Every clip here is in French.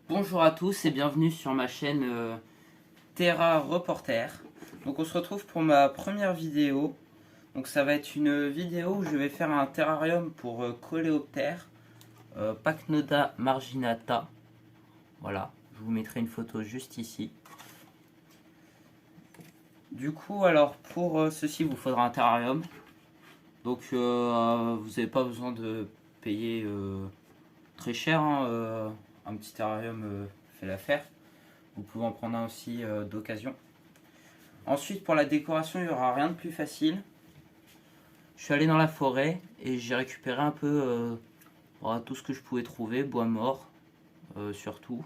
Bonjour à tous et bienvenue sur ma chaîne Terra Reporter. Donc on se retrouve pour ma première vidéo. Donc ça va être une vidéo où je vais faire un terrarium pour coléoptères Pachnoda marginata. Voilà, je vous mettrai une photo juste ici. Du coup, alors pour ceci, il vous faudra un terrarium. Donc vous n'avez pas besoin de payer très cher, hein, un petit terrarium fait l'affaire. Vous pouvez en prendre un aussi d'occasion. Ensuite, pour la décoration, il n'y aura rien de plus facile. Je suis allé dans la forêt et j'ai récupéré un peu voilà, tout ce que je pouvais trouver, bois mort surtout,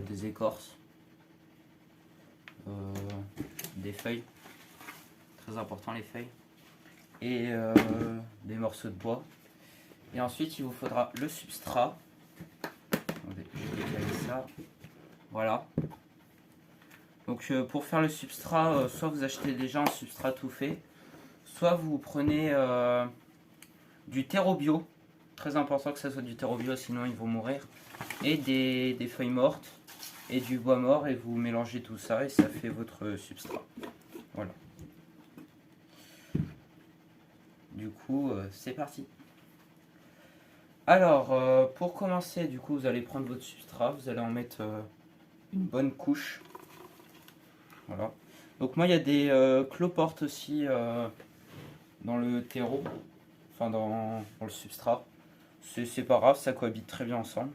des écorces, des feuilles, très important les feuilles, et des morceaux de bois. Et ensuite, il vous faudra le substrat. Attendez, je vais décaler ça. Voilà. Donc pour faire le substrat, soit vous achetez déjà un substrat tout fait, soit vous prenez du terreau bio. Très important que ça soit du terreau bio, sinon ils vont mourir. Et des feuilles mortes et du bois mort, et vous mélangez tout ça et ça fait votre substrat. Voilà. Du coup, c'est parti. Alors, pour commencer, du coup, vous allez prendre votre substrat, vous allez en mettre une bonne couche. Voilà. Donc moi, il y a des cloportes aussi dans le terreau, enfin dans le substrat. C'est pas grave, ça cohabite très bien ensemble.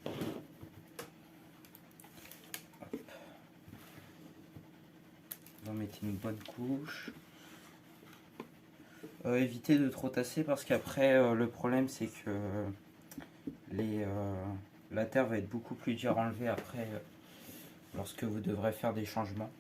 Hop. Vous en mettez une bonne couche. Évitez de trop tasser parce qu'après le problème c'est que la terre va être beaucoup plus dure à enlever après lorsque vous devrez faire des changements.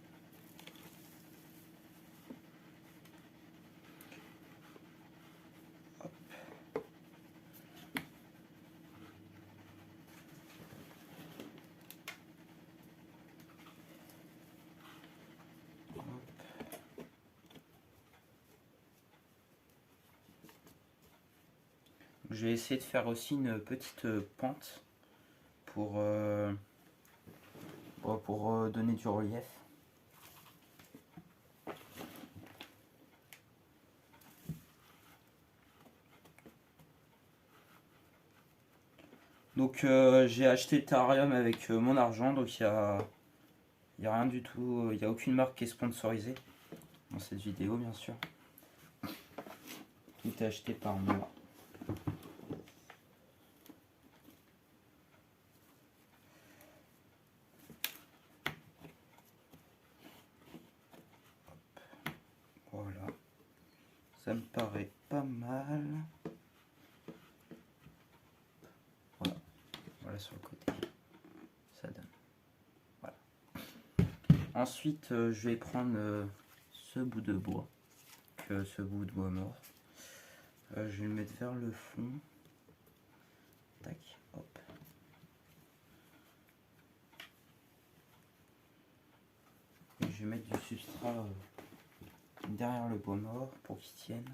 Je vais essayer de faire aussi une petite pente pour donner du relief. Donc j'ai acheté le terrarium avec mon argent, donc il y a rien du tout, il n'y a aucune marque qui est sponsorisée dans cette vidéo bien sûr. Tout est acheté par moi. Voilà, ça me paraît pas mal. Voilà, voilà sur le côté, ça donne. Voilà. Ensuite, je vais prendre ce bout de bois, ce bout de bois mort. Je vais le mettre vers le fond. Tac, hop. Et je vais mettre du substrat derrière le bois mort pour qu'il tienne.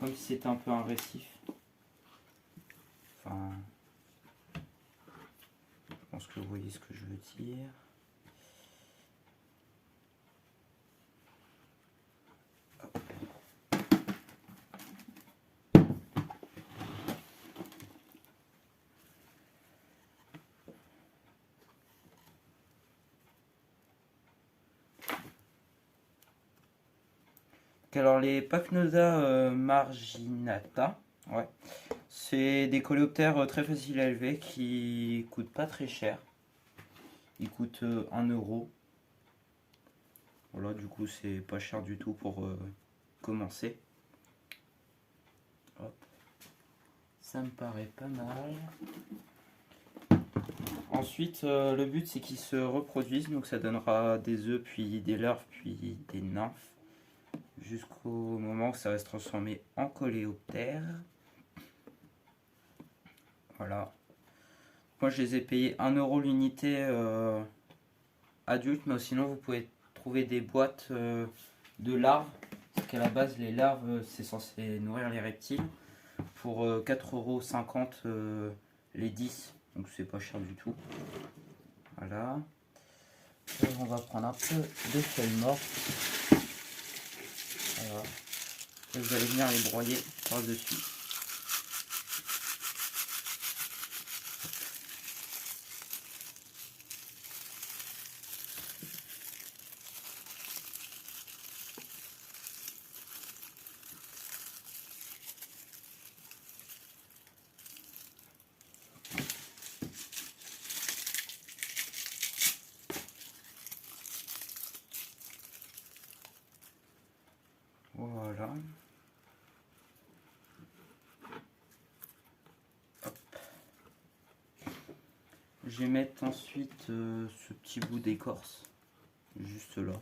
Comme si c'était un peu un récif. Enfin, je pense que vous voyez ce que je veux dire. Hop. Alors les Pachnoda marginata, ouais, c'est des coléoptères très faciles à élever qui coûtent pas très cher. Ils coûtent 1 euro. Voilà, du coup c'est pas cher du tout pour commencer. Hop. Ça me paraît pas mal. Ensuite, le but c'est qu'ils se reproduisent, donc ça donnera des œufs, puis des larves, puis des nymphes, jusqu'au moment où ça va se transformer en coléoptère. Voilà. Moi je les ai payés 1 euro l'unité adulte, mais sinon vous pouvez trouver des boîtes de larves, parce qu'à la base les larves c'est censé nourrir les reptiles, pour 4,50 € les 10, donc c'est pas cher du tout. Voilà. Et on va prendre un peu de feuilles mortes. Voilà. Et vous allez venir les broyer par-dessus. Voilà. Hop. Je vais mettre ensuite ce petit bout d'écorce, juste là,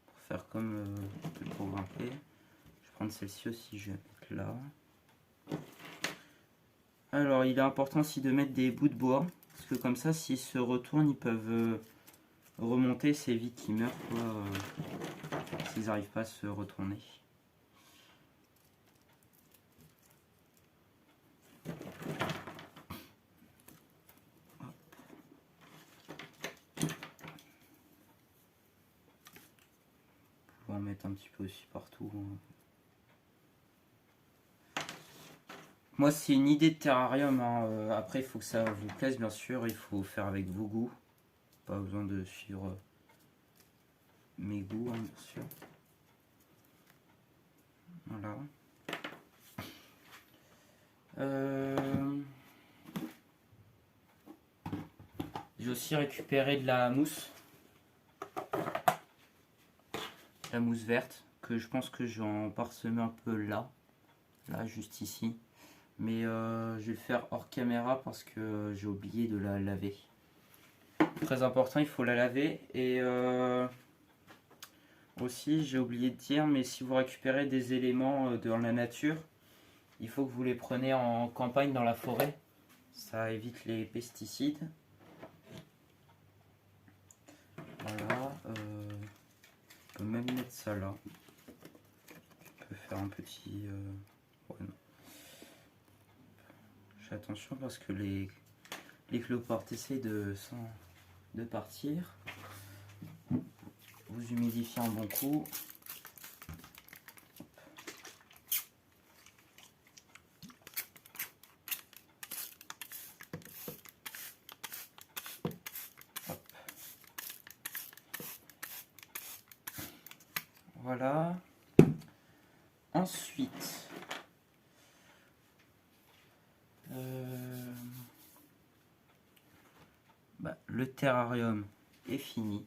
pour faire comme pour grimper. Je vais prendre celle-ci aussi, je vais mettre là. Alors il est important aussi de mettre des bouts de bois, parce que comme ça s'ils se retournent, ils peuvent remonter, c'est vite qu'ils meurent s'ils n'arrivent pas à se retourner. On va en mettre un petit peu aussi partout. Moi c'est une idée de terrarium, hein. Après il faut que ça vous plaise bien sûr, il faut faire avec vos goûts. Pas besoin de suivre mes goûts, hein, bien sûr. Voilà. J'ai aussi récupéré de la mousse verte, que je pense que j'en parsemer un peu là, juste ici. Mais je vais le faire hors caméra parce que j'ai oublié de la laver. Très important, il faut la laver. Et aussi, j'ai oublié de dire, mais si vous récupérez des éléments dans la nature, il faut que vous les preniez en campagne, dans la forêt. Ça évite les pesticides. Voilà. On peut même mettre ça là. Je peux faire un petit... ouais, non. Fais attention parce que les cloportes essaient de partir. Vous humidifiez un bon coup. Hop. Voilà. Ensuite, le terrarium est fini.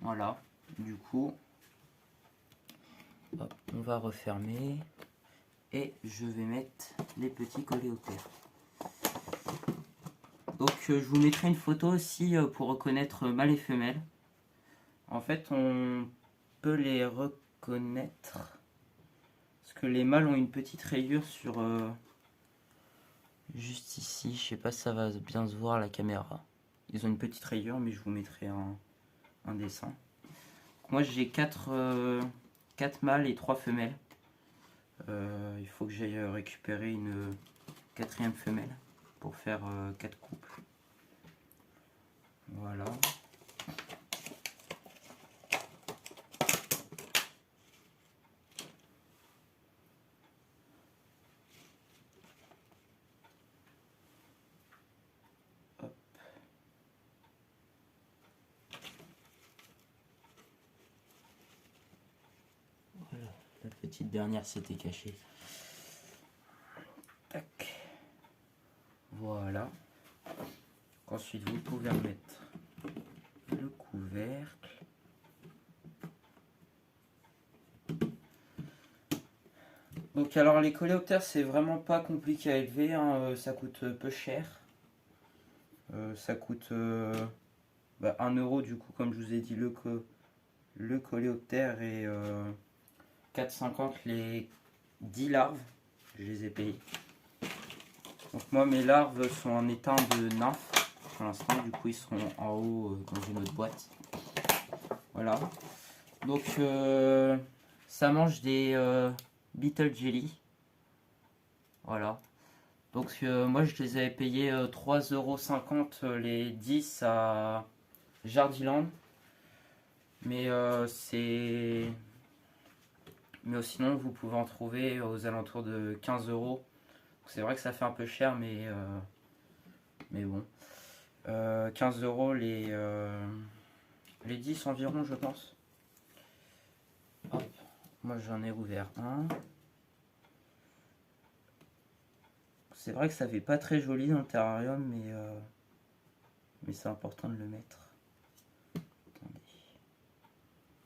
Voilà. Du coup, hop, on va refermer et je vais mettre les petits coléoptères. Donc je vous mettrai une photo aussi pour reconnaître mâles et femelles. En fait, on peut les reconnaître parce que les mâles ont une petite rayure sur juste ici. Je sais pas si ça va bien se voir à la caméra. Ils ont une petite rayure, mais je vous mettrai un dessin. Moi j'ai 4 mâles et 3 femelles. Il faut que j'aille récupérer une 4e femelle pour faire 4 couples. Voilà. Hop. Voilà, la petite dernière s'était cachée. Tac. Voilà. Ensuite, vous pouvez remettre le couvercle. Donc alors les coléoptères, c'est vraiment pas compliqué à élever, hein, ça coûte peu cher. Ça coûte 1 euro du coup, comme je vous ai dit, le coléoptère et 4,50 les 10 larves. Je les ai payées. Donc moi mes larves sont en état de nymphe pour l'instant, du coup ils seront en haut dans une autre boîte. Voilà. Donc ça mange des Beetle Jelly. Voilà. Donc moi je les avais payés 3,50 € les 10 à Jardiland. Mais sinon vous pouvez en trouver aux alentours de 15 €. C'est vrai que ça fait un peu cher, mais bon. 15 € les 10 environ, je pense. Hop. Moi j'en ai ouvert un. C'est vrai que ça fait pas très joli dans le terrarium, mais c'est important de le mettre. Attendez.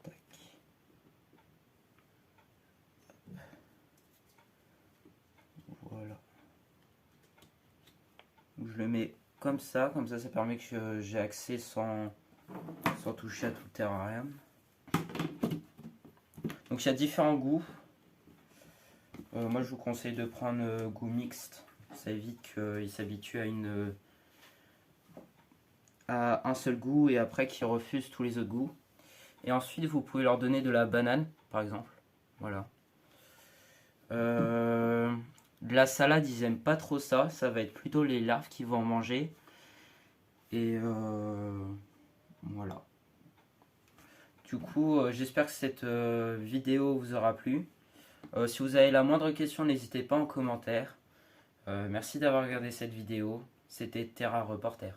Tac. Voilà. Je le mets comme ça ça permet que j'ai accès sans toucher à tout le terrarium. Donc il y a différents goûts. Moi je vous conseille de prendre goût mixte. Ça évite qu'ils s'habituent à un seul goût et après qu'ils refusent tous les autres goûts. Et ensuite vous pouvez leur donner de la banane par exemple. Voilà. De la salade ils aiment pas trop ça. Ça va être plutôt les larves qui vont en manger. Et voilà. Du coup j'espère que cette vidéo vous aura plu. Si vous avez la moindre question, n'hésitez pas en commentaire. Merci d'avoir regardé cette vidéo. C'était Terra Reporter.